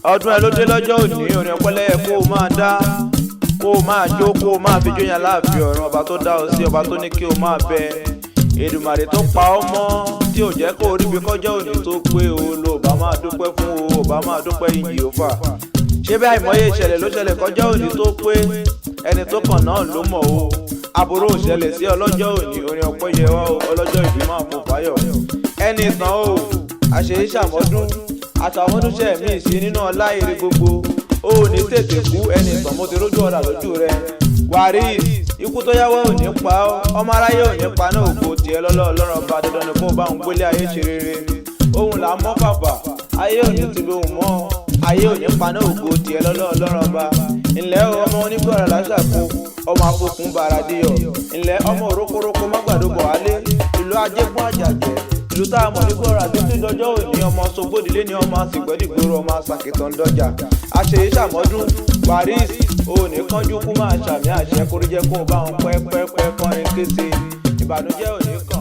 ọdún ẹ ló dé lọ́jọ́ òní orin ọpẹ́lẹ́yẹ kó o máa dá kó o máa jó kó o máa fi jóyàn láàfin ọ̀run ọba tó dá ọ sí ọba tó ní kí o máa bẹ Èdùmàrè tó pa ọ́ mọ́ tí ò jẹ́ kó o ríbi kọjọ́ òní tó pé o ló bá máa dúpẹ́ fún o bá máa dúpẹ́ yìí yóò fà ṣé bí àìmọye ìṣẹ̀lẹ̀ ló ṣẹlẹ̀ kọjọ́ òní tó pé ẹni tó kàn náà ló mọ̀ o aburú ò ṣẹlẹ̀ sí ọlọ́jọ́ òní orin ọpẹ́ yẹ wá o ọlọ́jọ́ ìbí máa fò fáyọ̀ Enitan o àṣeyí ṣàmọ́dún àtàmọ́dúnṣẹ́ mi sí nínú ọlá ire gbogbo ó ní tètè kú Enitan mo ti rójú ọ̀rà lójú rẹ Waris ikú tó yáwọ́ ò ní pa ọ́ ọmọ aráyé ò ní pa náà ògo tiẹ̀ lọ́lọ́ ọlọ́run ọba dandan ni kó bá òun gbélé ayé ṣe rere ohun là mọ́ pàpà ayé ò ní ti lóhùn mọ́ ayé ò ní pa náà ògo tiẹ̀ lọ́lọ́ ọlọ́run ọba ńlẹ́ ọmọ onígbọ̀rọ̀ lásàkó ọmọ afọkùn bàràdéyọ̀ ńlẹ́ ọmọ òrókórókó mágbàdóbọ̀ alẹ́ ìlú ajé fún àjàjẹ́ ìlú tá a mọ̀ ní gbọ́ra títí dọjọ́ òní ọmọ Sògbódìlé ní ọmọ àsìgbẹ́dìgbòrò ọmọ àsàkìtàn dọjà àṣeyí ṣàmọ́dún Waris òní kánjú kú máa ṣàmì àṣẹ kórìjẹ́ kó o bá wọn pẹ́ẹ́pẹ́ẹ́pẹ́ kọrin kése ìbànújẹ́ òní kan.